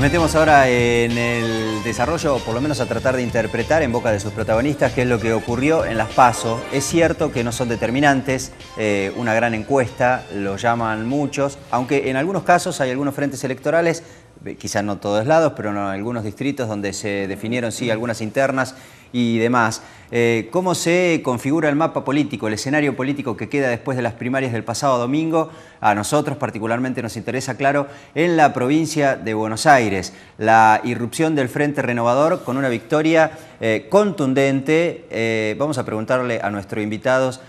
metemos ahora en el desarrollo, o por lo menos a tratar de interpretar en boca de sus protagonistas qué es lo que ocurrió en las PASO. Es cierto que no son determinantes, una gran encuesta, lo llaman muchos, aunque en algunos casos hay algunos frentes electorales, quizás no todos lados, pero en algunos distritos donde se definieron sí algunas internas y demás. ¿Cómo se configura el mapa político, el escenario político que queda después de las primarias del pasado domingo? A nosotros particularmente nos interesa, claro, en la provincia de Buenos Aires. La irrupción del Frente Renovador con una victoria contundente. Vamos a preguntarle a nuestros invitados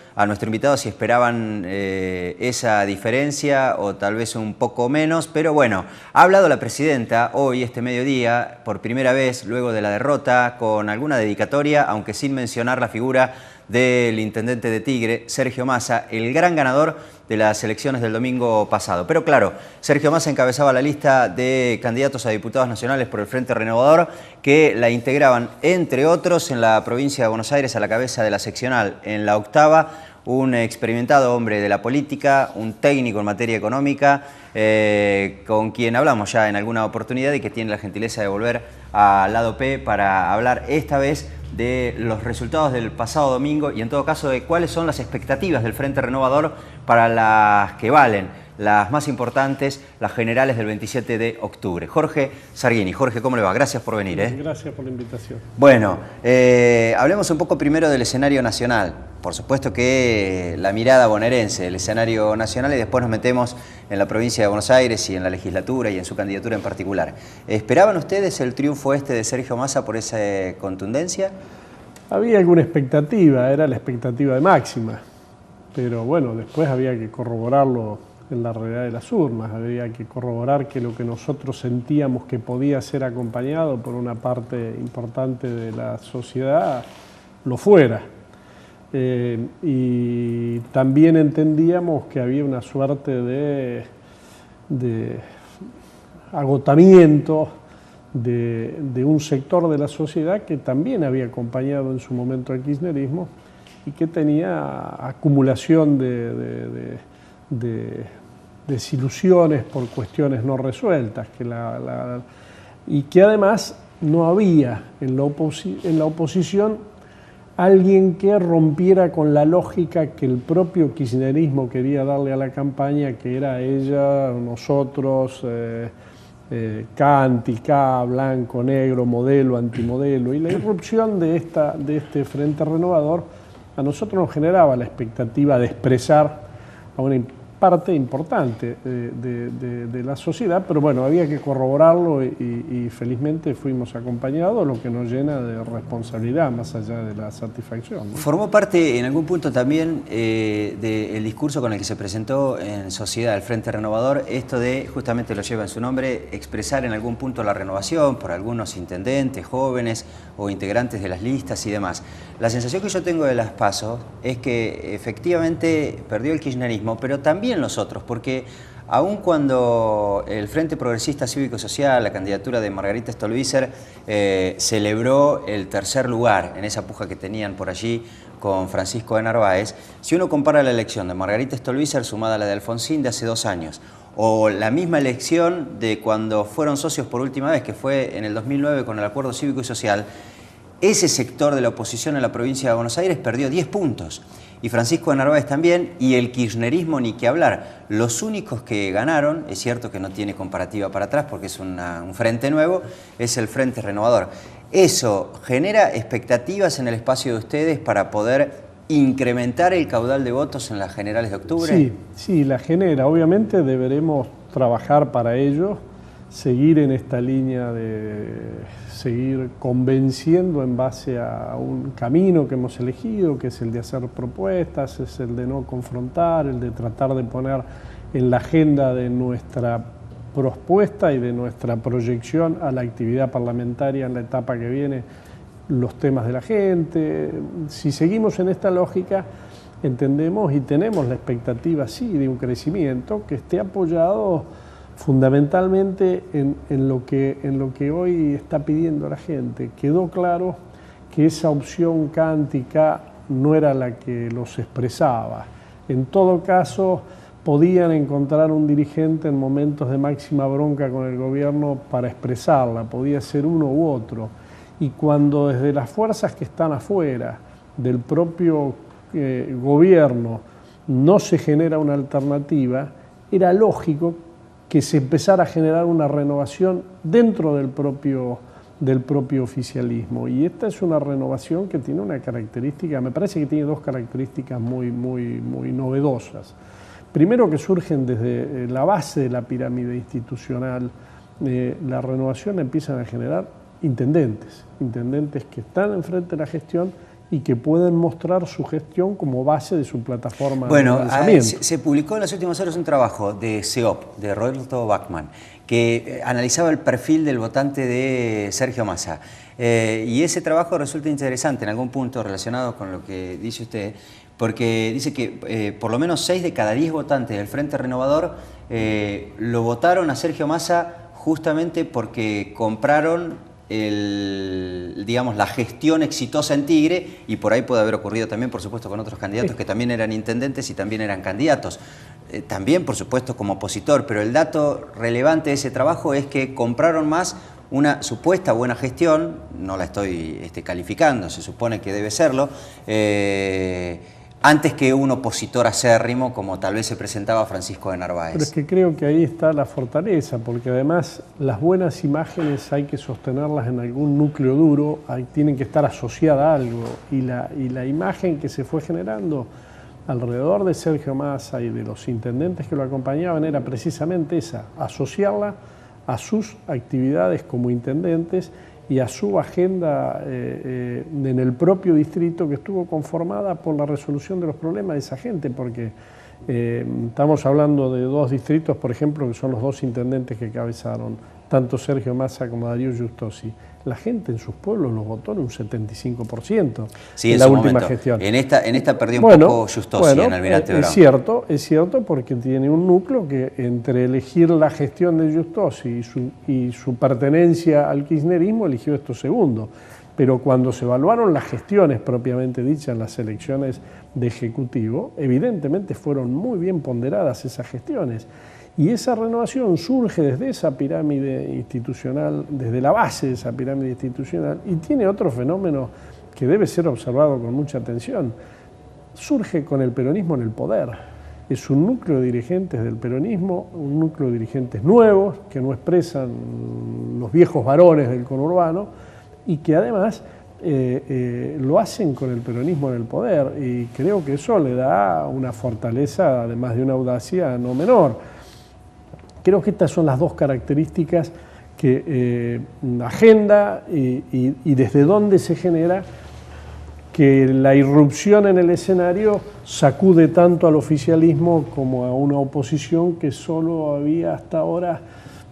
si esperaban esa diferencia o tal vez un poco menos, pero bueno, ha hablado la presidenta hoy, este mediodía, por primera vez luego de la derrota, con alguna dedicatoria, aunque sin mencionar la figura del intendente de Tigre, Sergio Massa, el gran ganador de las elecciones del domingo pasado. Pero claro, Sergio Massa encabezaba la lista de candidatos a diputados nacionales por el Frente Renovador, que la integraban, entre otros, en la provincia de Buenos Aires, a la cabeza de la seccional, en la octava, un experimentado hombre de la política, un técnico en materia económica, con quien hablamos ya en alguna oportunidad y que tiene la gentileza de volver al lado P para hablar esta vez de los resultados del pasado domingo y en todo caso de cuáles son las expectativas del Frente Renovador para las que valen, las más importantes, las generales del 27 de octubre. Jorge Sarguini. Jorge, ¿cómo le va? Gracias por venir. Gracias por la invitación. Bueno, hablemos un poco primero del escenario nacional. Por supuesto que la mirada bonaerense, el escenario nacional, y después nos metemos en la provincia de Buenos Aires y en la legislatura y en su candidatura en particular. ¿Esperaban ustedes el triunfo de Sergio Massa por esa contundencia? Había alguna expectativa, era la expectativa de máxima, pero bueno, después había que corroborarlo en la realidad de las urnas, había que corroborar que lo que nosotros sentíamos que podía ser acompañado por una parte importante de la sociedad lo fuera. Y también entendíamos que había una suerte de agotamiento de un sector de la sociedad que también había acompañado en su momento al kirchnerismo y que tenía acumulación de desilusiones por cuestiones no resueltas, y que además no había en la oposición alguien que rompiera con la lógica que el propio kirchnerismo quería darle a la campaña, que era ella, nosotros, K, anti-K, blanco, negro, modelo, antimodelo. Y la irrupción de este Frente Renovador a nosotros nos generaba la expectativa de expresar a una parte importante de la sociedad, pero bueno, había que corroborarlo y felizmente fuimos acompañados, lo que nos llena de responsabilidad más allá de la satisfacción, ¿no? Formó parte en algún punto también del discurso con el que se presentó en sociedad el Frente Renovador, esto de, justamente lo lleva en su nombre, expresar en algún punto la renovación por algunos intendentes, jóvenes o integrantes de las listas y demás. La sensación que yo tengo de las PASO es que efectivamente perdió el kirchnerismo, pero también los otros, porque aun cuando el Frente Progresista Cívico Social, la candidatura de Margarita Stolbizer, celebró el tercer lugar en esa puja que tenían por allí con Francisco de Narváez, si uno compara la elección de Margarita Stolbizer sumada a la de Alfonsín de hace 2 años, o la misma elección de cuando fueron socios por última vez, que fue en el 2009 con el Acuerdo Cívico y Social, ese sector de la oposición en la provincia de Buenos Aires perdió 10 puntos. Y Francisco de Narváez también, y el kirchnerismo ni que hablar. Los únicos que ganaron, es cierto que no tiene comparativa para atrás porque es un frente nuevo, es el Frente Renovador. ¿Eso genera expectativas en el espacio de ustedes para poder incrementar el caudal de votos en las generales de octubre? Sí, la genera. Obviamente deberemos trabajar para ello, seguir en esta línea de seguir convenciendo en base a un camino que hemos elegido, que es el de hacer propuestas, es el de no confrontar, el de tratar de poner en la agenda de nuestra propuesta y de nuestra proyección a la actividad parlamentaria en la etapa que viene los temas de la gente. Si seguimos en esta lógica, entendemos y tenemos la expectativa, sí, de un crecimiento que esté apoyado fundamentalmente en lo que hoy está pidiendo la gente. Quedó claro que esa opción K anti-K no era la que los expresaba. En todo caso, podían encontrar un dirigente en momentos de máxima bronca con el gobierno para expresarla, podía ser uno u otro. Y cuando desde las fuerzas que están afuera del propio gobierno no se genera una alternativa, era lógico que se empezara a generar una renovación dentro del propio oficialismo. Y esta es una renovación que tiene una característica, me parece que tiene dos características muy novedosas. Primero, que surgen desde la base de la pirámide institucional. La renovación empiezan a generar intendentes que están enfrente de la gestión y que pueden mostrar su gestión como base de su plataforma de lanzamiento. Se publicó en las últimas horas un trabajo de CEOP, de Roberto Bachmann, que analizaba el perfil del votante de Sergio Massa. Y ese trabajo resulta interesante en algún punto relacionado con lo que dice usted, porque dice que por lo menos 6 de cada 10 votantes del Frente Renovador lo votaron a Sergio Massa justamente porque compraron digamos, la gestión exitosa en Tigre, y por ahí puede haber ocurrido también, por supuesto, con otros candidatos que también eran intendentes y también eran candidatos. También, por supuesto, como opositor, pero el dato relevante de ese trabajo es que compraron más una supuesta buena gestión, no la estoy calificando, se supone que debe serlo, antes que un opositor acérrimo como tal vez se presentaba Francisco de Narváez. Pero es que creo que ahí está la fortaleza, porque además las buenas imágenes hay que sostenerlas en algún núcleo duro, tienen que estar asociadas a algo, y la imagen que se fue generando alrededor de Sergio Massa y de los intendentes que lo acompañaban era precisamente esa, asociarla a sus actividades como intendentes y a su agenda en el propio distrito, que estuvo conformada por la resolución de los problemas de esa gente, porque estamos hablando de 2 distritos, por ejemplo, que son los 2 intendentes que cabezaron, tanto Sergio Massa como Darío Giustosi. La gente en sus pueblos los votó en un 75% sí, en la última gestión. En esta perdió un poco Giustosi en Almirante Brown. Es cierto porque tiene un núcleo que entre elegir la gestión de Giustosi y su pertenencia al kirchnerismo eligió esto segundo. Pero cuando se evaluaron las gestiones propiamente dichas en las elecciones de Ejecutivo, evidentemente fueron muy bien ponderadas esas gestiones. Y esa renovación surge desde esa pirámide institucional, desde la base de esa pirámide institucional, y tiene otro fenómeno que debe ser observado con mucha atención. Surge con el peronismo en el poder. Es un núcleo de dirigentes del peronismo, un núcleo de dirigentes nuevos, que no expresan los viejos varones del conurbano, y que además lo hacen con el peronismo en el poder. Y creo que eso le da una fortaleza, además de una audacia no menor. Creo que estas son las dos características que agenda y desde dónde se genera que la irrupción en el escenario sacude tanto al oficialismo como a una oposición que solo había hasta ahora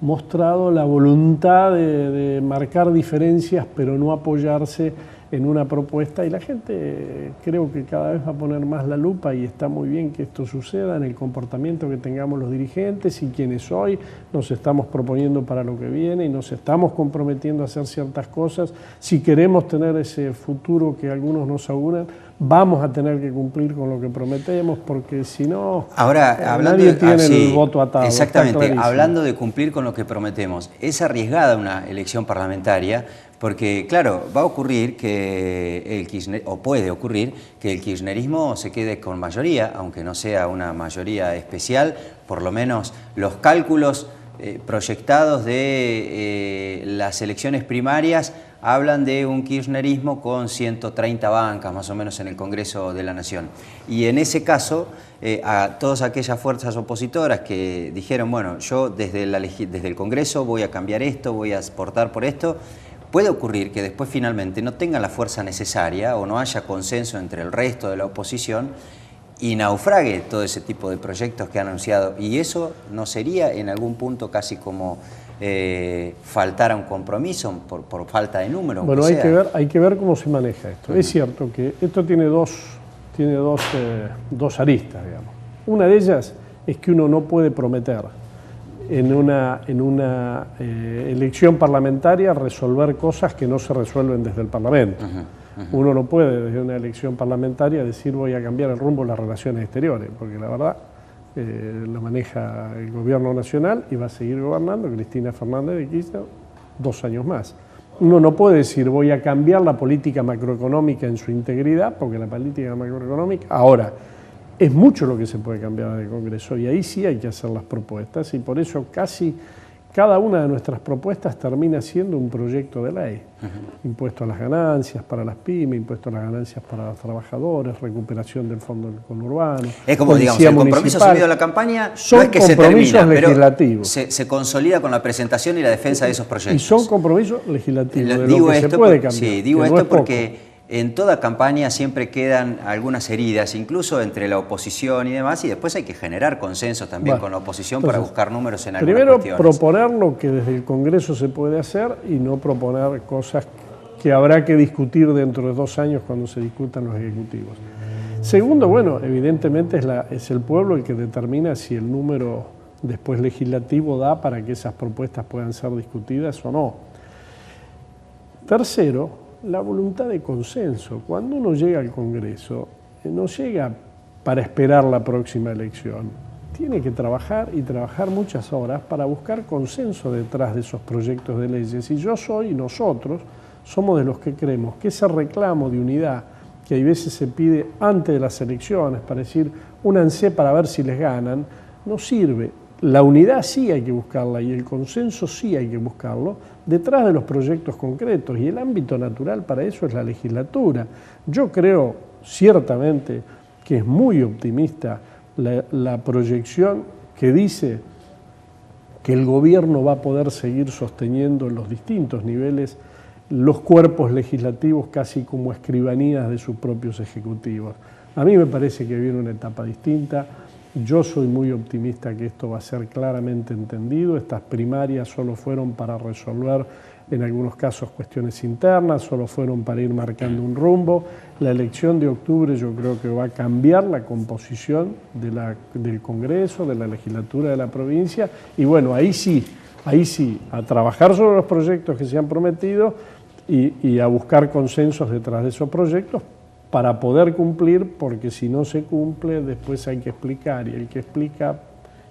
mostrado la voluntad de marcar diferencias pero no apoyarse en una propuesta, y la gente creo que cada vez va a poner más la lupa, y está muy bien que esto suceda en el comportamiento que tengamos los dirigentes y quienes hoy nos estamos proponiendo para lo que viene y nos estamos comprometiendo a hacer ciertas cosas. Si queremos tener ese futuro que algunos nos auguran, vamos a tener que cumplir con lo que prometemos, porque si no, nadie tiene el voto atado. Exactamente, hablando de cumplir con lo que prometemos, es arriesgada una elección parlamentaria, porque claro, va a ocurrir que puede ocurrir que el kirchnerismo se quede con mayoría, aunque no sea una mayoría especial. Por lo menos los cálculos proyectados de las elecciones primarias hablan de un kirchnerismo con 130 bancas más o menos en el Congreso de la Nación. Y en ese caso, a todas aquellas fuerzas opositoras que dijeron, bueno, yo desde el Congreso voy a cambiar esto, voy a aportar por esto, puede ocurrir que después finalmente no tengan la fuerza necesaria o no haya consenso entre el resto de la oposición y naufrague todo ese tipo de proyectos que han anunciado. Y eso no sería en algún punto casi como faltar a un compromiso por falta de número. Bueno, hay que ver cómo se maneja esto. Es cierto que esto tiene dos aristas, digamos. Una de ellas es que uno no puede prometer en una elección parlamentaria resolver cosas que no se resuelven desde el Parlamento. Uno no puede desde una elección parlamentaria decir voy a cambiar el rumbo de las relaciones exteriores, porque la verdad la maneja el gobierno nacional y va a seguir gobernando Cristina Fernández de Kirchner 2 años más. Uno no puede decir voy a cambiar la política macroeconómica en su integridad, porque la política macroeconómica ahora es mucho lo que se puede cambiar en el Congreso y ahí sí hay que hacer las propuestas y por eso casi cada una de nuestras propuestas termina siendo un proyecto de ley. Impuesto a las ganancias para las pymes, impuesto a las ganancias para los trabajadores, recuperación del fondo del conurbano. Es como, digamos, el compromiso asumido en la campaña no es que se termina, pero se consolida con la presentación y la defensa de esos proyectos. Y son compromisos legislativos, de digo lo que esto se puede cambiar. Sí, digo esto porque en toda campaña siempre quedan algunas heridas, incluso entre la oposición y demás, y después hay que generar consenso también con la oposición para buscar números en algunas cuestiones. Primero, proponer lo que desde el Congreso se puede hacer y no proponer cosas que habrá que discutir dentro de 2 años cuando se discutan los ejecutivos. Segundo, bueno, evidentemente es el pueblo el que determina si el número después legislativo da para que esas propuestas puedan ser discutidas o no. Tercero, la voluntad de consenso. Cuando uno llega al Congreso, no llega para esperar la próxima elección. Tiene que trabajar y trabajar muchas horas para buscar consenso detrás de esos proyectos de leyes. Y nosotros somos de los que creemos que ese reclamo de unidad que a veces se pide antes de las elecciones para decir únanse para ver si les ganan, no sirve. La unidad sí hay que buscarla y el consenso sí hay que buscarlo detrás de los proyectos concretos y el ámbito natural para eso es la legislatura. Yo creo ciertamente que es muy optimista la proyección que dice que el gobierno va a poder seguir sosteniendo en los distintos niveles los cuerpos legislativos casi como escribanías de sus propios ejecutivos. A mí me parece que viene una etapa distinta. Yo soy muy optimista que esto va a ser claramente entendido. Estas primarias solo fueron para resolver, en algunos casos, cuestiones internas, solo fueron para ir marcando un rumbo. La elección de octubre yo creo que va a cambiar la composición del Congreso, de la legislatura de la provincia. Y bueno, ahí sí, a trabajar sobre los proyectos que se han prometido y a buscar consensos detrás de esos proyectos, para poder cumplir, porque si no se cumple, después hay que explicar, y el que explica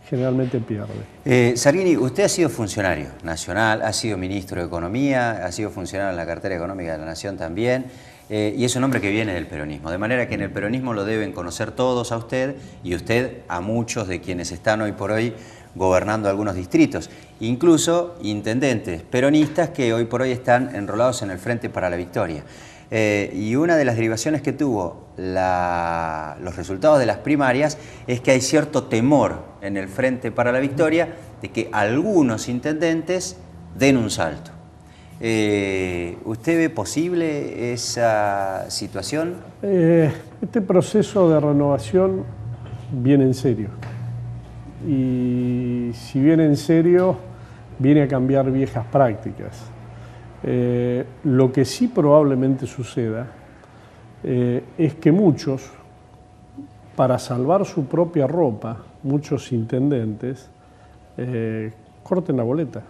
generalmente pierde. Zarghini, usted ha sido funcionario nacional, ha sido ministro de Economía, ha sido funcionario en la cartera económica de la Nación también, y es un hombre que viene del peronismo, de manera que en el peronismo lo deben conocer todos a usted, y usted a muchos de quienes están hoy por hoy gobernando algunos distritos, incluso intendentes peronistas que hoy por hoy están enrolados en el Frente para la Victoria. Y una de las derivaciones que tuvo los resultados de las primarias es que hay cierto temor en el Frente para la Victoria de que algunos intendentes den un salto. ¿Usted ve posible esa situación? Este proceso de renovación viene en serio. Y si viene en serio, viene a cambiar viejas prácticas. Lo que sí probablemente suceda es que muchos, para salvar su propia ropa, muchos intendentes, corten la boleta.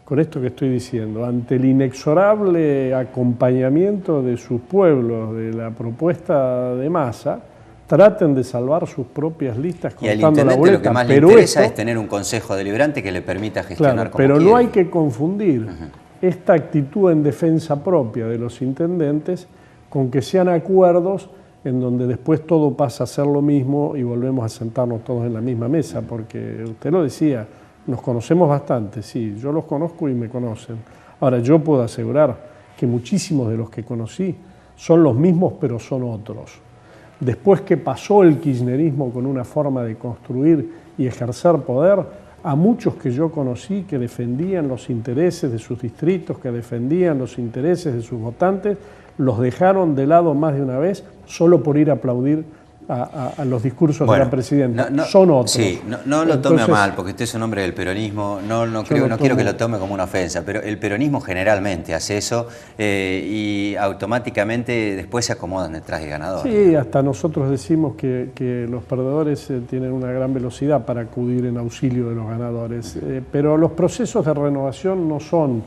Con esto que estoy diciendo, ante el inexorable acompañamiento de sus pueblos, de la propuesta de Massa, traten de salvar sus propias listas cortando la boleta. Lo que más le interesa es tener un consejo deliberante que le permita gestionar como quiere. Pero no hay que confundir esta actitud en defensa propia de los intendentes con que sean acuerdos en donde después todo pasa a ser lo mismo y volvemos a sentarnos todos en la misma mesa, porque usted lo decía, nos conocemos bastante, sí, yo los conozco y me conocen. Ahora, yo puedo asegurar que muchísimos de los que conocí son los mismos, pero son otros. Después que pasó el kirchnerismo con una forma de construir y ejercer poder, a muchos que yo conocí que defendían los intereses de sus distritos, que defendían los intereses de sus votantes, los dejaron de lado más de una vez solo por ir a aplaudir a los discursos de la presidenta. Son otros. Sí, no lo tome a mal, porque usted es un hombre del peronismo, no quiero que lo tome como una ofensa, pero el peronismo generalmente hace eso y automáticamente después se acomodan detrás del ganador. Sí, hasta nosotros decimos que los perdedores tienen una gran velocidad para acudir en auxilio de los ganadores, pero los procesos de renovación no son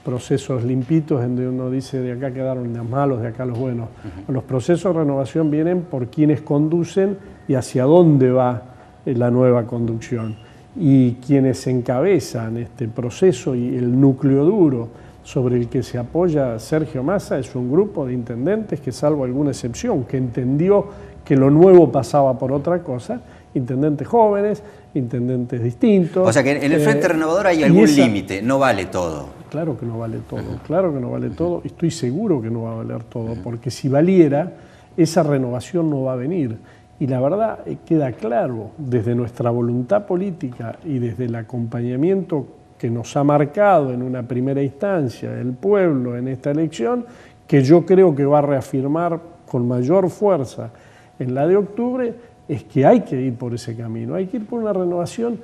procesos limpitos en donde uno dice de acá quedaron los malos, de acá los buenos. Los procesos de renovación vienen por quienes conducen y hacia dónde va la nueva conducción. Y quienes encabezan este proceso y el núcleo duro sobre el que se apoya Sergio Massa es un grupo de intendentes que, salvo alguna excepción, que entendió que lo nuevo pasaba por otra cosa, intendentes jóvenes, intendentes distintos. O sea que en el Frente Renovador hay algún límite, no vale todo. Claro que no vale todo, claro que no vale todo, y estoy seguro que no va a valer todo, porque si valiera, esa renovación no va a venir. Y la verdad queda claro, desde nuestra voluntad política y desde el acompañamiento que nos ha marcado en una primera instancia el pueblo en esta elección, que yo creo que va a reafirmar con mayor fuerza en la de octubre, es que hay que ir por ese camino, hay que ir por una renovación.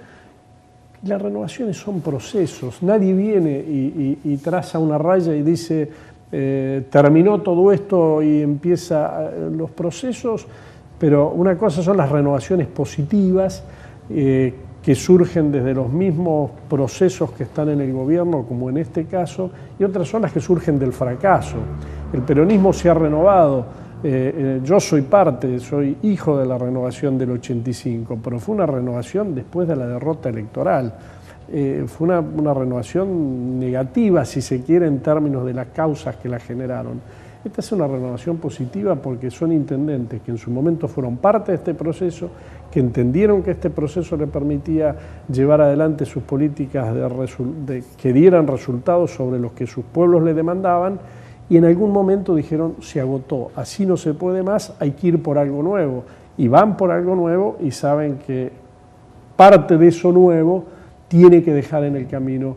Las renovaciones son procesos, nadie viene y traza una raya y dice terminó todo esto y empieza los procesos, pero una cosa son las renovaciones positivas que surgen desde los mismos procesos que están en el gobierno, como en este caso, y otras son las que surgen del fracaso. El peronismo se ha renovado. Yo soy hijo de la renovación del 85, pero fue una renovación después de la derrota electoral. Fue una renovación negativa, si se quiere, en términos de las causas que la generaron. Esta es una renovación positiva porque son intendentes que en su momento fueron parte de este proceso, que entendieron que este proceso le permitía llevar adelante sus políticas que dieran resultados sobre los que sus pueblos le demandaban, y en algún momento dijeron, se agotó, así no se puede más, hay que ir por algo nuevo. Y van por algo nuevo y saben que parte de eso nuevo tiene que dejar en el camino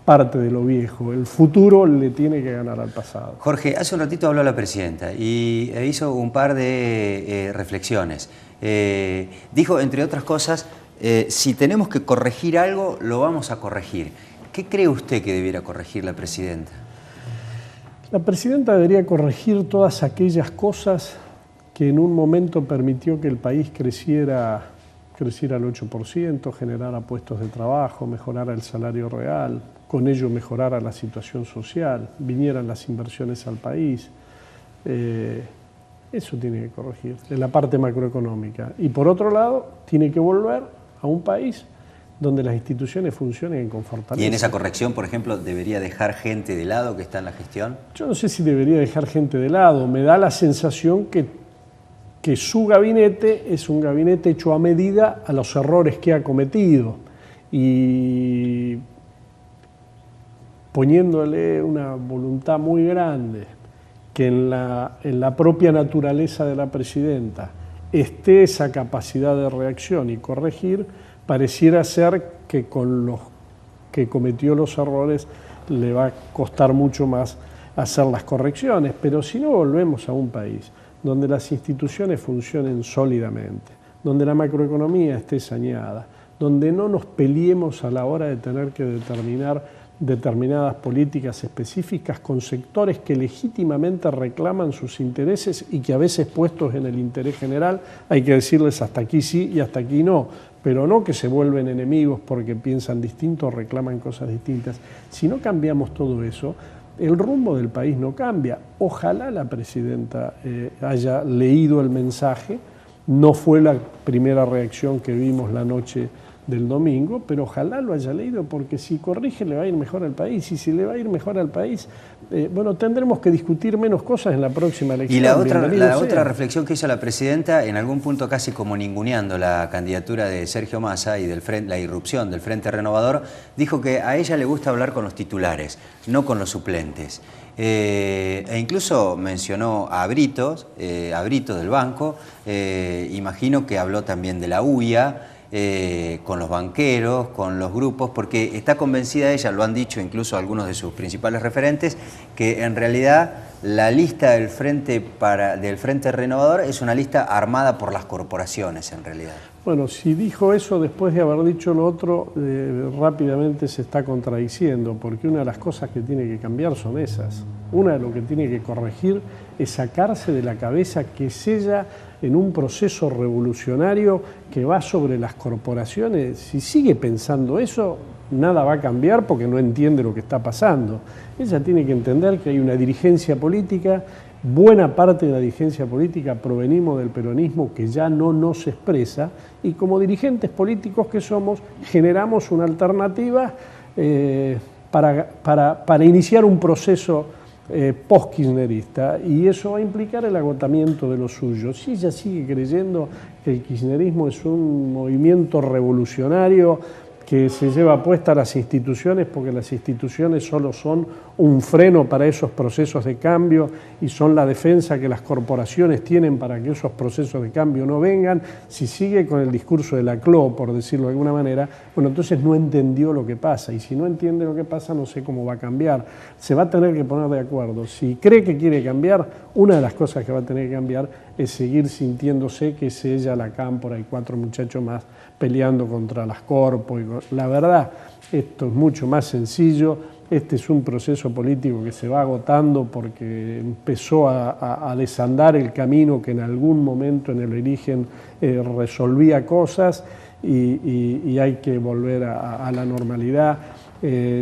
parte de lo viejo. El futuro le tiene que ganar al pasado. Jorge, hace un ratito habló la presidenta y hizo un par de reflexiones. Dijo, entre otras cosas, si tenemos que corregir algo, lo vamos a corregir. ¿Qué cree usted que debiera corregir la presidenta? La presidenta debería corregir todas aquellas cosas que en un momento permitió que el país creciera al 8%, generara puestos de trabajo, mejorara el salario real, con ello mejorara la situación social, vinieran las inversiones al país. Eso tiene que corregir, en la parte macroeconómica. Y por otro lado, tiene que volver a un país donde las instituciones funcionen con fortaleza. ¿Y en esa corrección, por ejemplo, debería dejar gente de lado que está en la gestión? Yo no sé si debería dejar gente de lado. Me da la sensación que su gabinete es un gabinete hecho a medida a los errores que ha cometido. Y poniéndole una voluntad muy grande que en la propia naturaleza de la presidenta esté esa capacidad de reacción y corregir, pareciera ser que con los que cometió los errores le va a costar mucho más hacer las correcciones, pero si no volvemos a un país donde las instituciones funcionen sólidamente, donde la macroeconomía esté saneada, donde no nos peleemos a la hora de tener que determinar determinadas políticas específicas con sectores que legítimamente reclaman sus intereses y que a veces puestos en el interés general hay que decirles hasta aquí sí y hasta aquí no, pero no que se vuelven enemigos porque piensan distinto o reclaman cosas distintas. Si no cambiamos todo eso, el rumbo del país no cambia. Ojalá la presidenta haya leído el mensaje, no fue la primera reacción que vimos la noche del domingo, pero ojalá lo haya leído, porque si corrige le va a ir mejor al país, y si le va a ir mejor al país, bueno, tendremos que discutir menos cosas en la próxima elección. Y la otra reflexión que hizo la presidenta, en algún punto casi como ninguneando la candidatura de Sergio Massa y la irrupción del Frente Renovador, dijo que a ella le gusta hablar con los titulares, no con los suplentes. E incluso mencionó a Brito del banco, imagino que habló también de la UIA, con los banqueros, con los grupos, porque está convencida ella, lo han dicho incluso algunos de sus principales referentes, que en realidad la lista del Frente Renovador es una lista armada por las corporaciones en realidad. Bueno, si dijo eso después de haber dicho lo otro, rápidamente se está contradiciendo, porque una de las cosas que tiene que cambiar son esas. Una de lo que tiene que corregir es sacarse de la cabeza que es ella en un proceso revolucionario que va sobre las corporaciones. Si sigue pensando eso, nada va a cambiar porque no entiende lo que está pasando. Ella tiene que entender que hay una dirigencia política buena parte de la dirigencia política provenimos del peronismo que ya no nos expresa, y como dirigentes políticos que somos, generamos una alternativa para iniciar un proceso post-kirchnerista, y eso va a implicar el agotamiento de lo suyo. Si ella sigue creyendo que el kirchnerismo es un movimiento revolucionario que se lleva puesta a las instituciones, porque las instituciones solo son un freno para esos procesos de cambio y son la defensa que las corporaciones tienen para que esos procesos de cambio no vengan, si sigue con el discurso de la CLO, por decirlo de alguna manera, bueno, entonces no entendió lo que pasa, y si no entiende lo que pasa, no sé cómo va a cambiar. Se va a tener que poner de acuerdo. Si cree que quiere cambiar, una de las cosas que va a tener que cambiar es seguir sintiéndose que es ella la cámpora y 4 muchachos más peleando contra las corpos. La verdad, esto es mucho más sencillo. Este es un proceso político que se va agotando porque empezó a desandar el camino que en algún momento en el origen resolvía cosas, y hay que volver a la normalidad.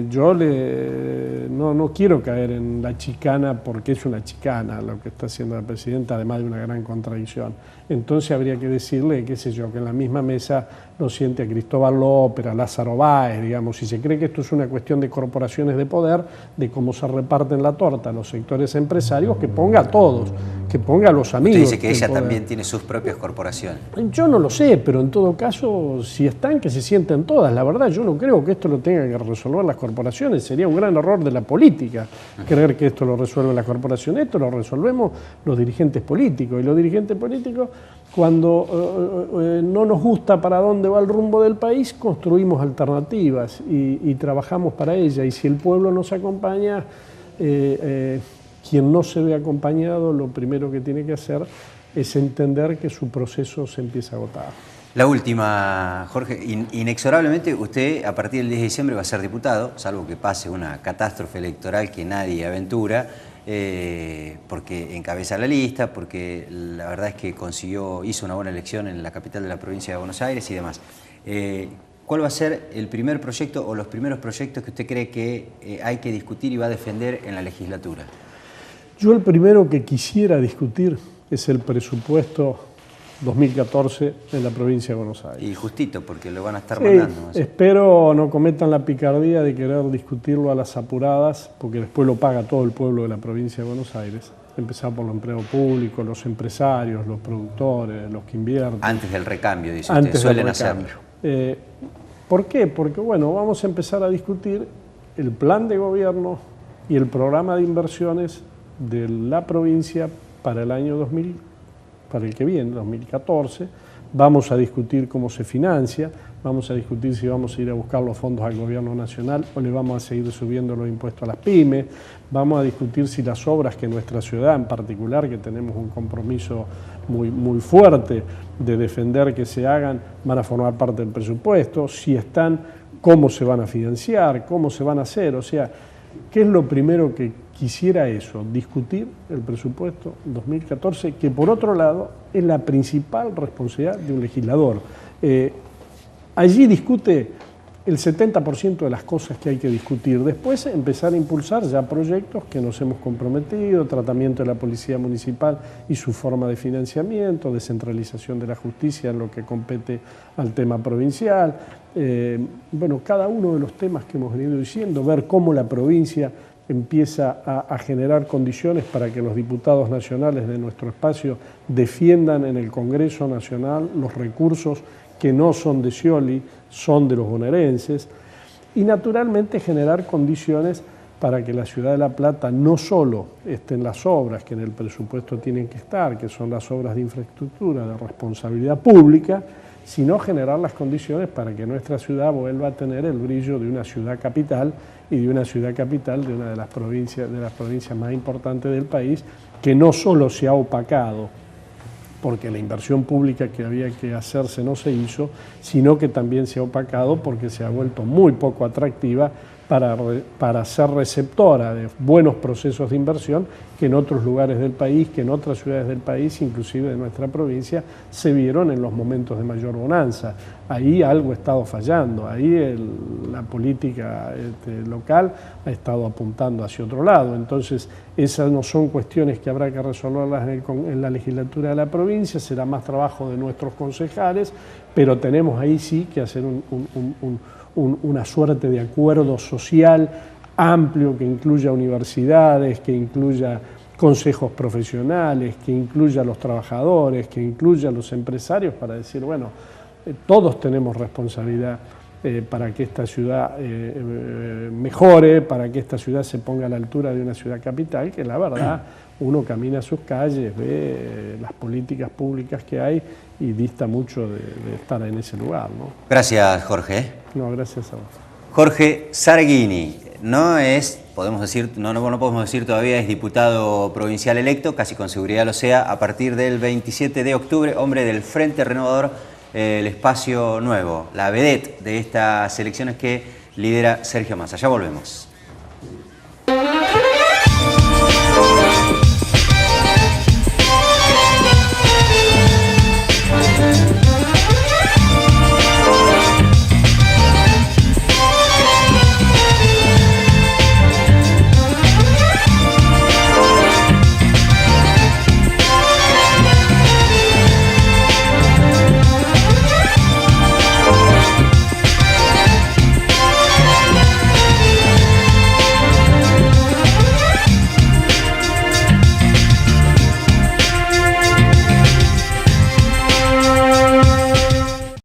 Yo no quiero caer en la chicana, porque es una chicana lo que está haciendo la presidenta, además de una gran contradicción. Entonces habría que decirle, qué sé yo, que en la misma mesa lo siente a Cristóbal López, a Lázaro Báez, digamos. Si se cree que esto es una cuestión de corporaciones de poder, de cómo se reparten la torta a los sectores empresarios, que ponga a todos, que ponga a los amigos. Usted dice que ella también tiene sus propias corporaciones. Yo no lo sé, pero en todo caso, si están, que se sienten todas. La verdad, yo no creo que esto lo tengan que resolver las corporaciones. Sería un gran error de la política creer que esto lo resuelven las corporaciones. Esto lo resolvemos los dirigentes políticos. Y los dirigentes políticos, cuando no nos gusta para dónde va el rumbo del país, construimos alternativas y trabajamos para ella. Y si el pueblo nos acompaña, quien no se ve acompañado, lo primero que tiene que hacer es entender que su proceso se empieza a agotar. La última, Jorge. Inexorablemente usted a partir del 10 de diciembre va a ser diputado, salvo que pase una catástrofe electoral que nadie aventura, porque encabeza la lista, porque la verdad es que hizo una buena elección en la capital de la provincia de Buenos Aires y demás. ¿Cuál va a ser el primer proyecto o los primeros proyectos que usted cree que hay que discutir y va a defender en la legislatura? Yo el primero que quisiera discutir es el presupuesto 2014 en la provincia de Buenos Aires. Y justito, porque lo van a estar mandando. Espero no cometan la picardía de querer discutirlo a las apuradas, porque después lo paga todo el pueblo de la provincia de Buenos Aires. Empezar por los empleados públicos, los empresarios, los productores, los que invierten. Antes del recambio, dice usted, suelen hacerlo. ¿Por qué? Porque, bueno, vamos a empezar a discutir el plan de gobierno y el programa de inversiones de la provincia para el año 2000, para el que viene, 2014. Vamos a discutir cómo se financia, vamos a discutir si vamos a ir a buscar los fondos al gobierno nacional o le vamos a seguir subiendo los impuestos a las pymes, vamos a discutir si las obras que nuestra ciudad en particular, que tenemos un compromiso muy fuerte de defender que se hagan, van a formar parte del presupuesto, si están, cómo se van a financiar, cómo se van a hacer. O sea, ¿qué es lo primero que quisiera eso? Discutir el presupuesto 2014, que por otro lado es la principal responsabilidad de un legislador. Allí discute el 70% de las cosas que hay que discutir. Después empezar a impulsar ya proyectos que nos hemos comprometido, tratamiento de la policía municipal y su forma de financiamiento, descentralización de la justicia en lo que compete al tema provincial. Bueno, cada uno de los temas que hemos venido diciendo, ver cómo la provincia empieza a generar condiciones para que los diputados nacionales de nuestro espacio defiendan en el Congreso Nacional los recursos que no son de Scioli, son de los bonaerenses, y naturalmente generar condiciones para que la ciudad de La Plata no solo estén las obras que en el presupuesto tienen que estar, que son las obras de infraestructura de responsabilidad pública, sino generar las condiciones para que nuestra ciudad vuelva a tener el brillo de una ciudad capital y de una ciudad capital de una de las provincias más importantes del país, que no solo se ha opacado porque la inversión pública que había que hacerse no se hizo, sino que también se ha opacado porque se ha vuelto muy poco atractiva para ser receptora de buenos procesos de inversión que en otros lugares del país, que en otras ciudades del país, inclusive de nuestra provincia, se vieron en los momentos de mayor bonanza. Ahí algo ha estado fallando, ahí la política local ha estado apuntando hacia otro lado. Entonces, esas no son cuestiones que habrá que resolverlas en la legislatura de la provincia, será más trabajo de nuestros concejales, pero tenemos ahí sí que hacer una suerte de acuerdo social amplio que incluya universidades, que incluya consejos profesionales, que incluya a los trabajadores, que incluya a los empresarios, para decir, bueno, todos tenemos responsabilidad para que esta ciudad mejore, para que esta ciudad se ponga a la altura de una ciudad capital, que la verdad uno camina a sus calles, ve las políticas públicas que hay y dista mucho de estar en ese lugar, ¿no? Gracias, Jorge. No, gracias a vos. Jorge Saraghini no podemos decir todavía, es diputado provincial electo, casi con seguridad lo sea, a partir del 27 de octubre, hombre del Frente Renovador, el espacio nuevo, la vedette de estas elecciones que lidera Sergio Massa. Ya volvemos.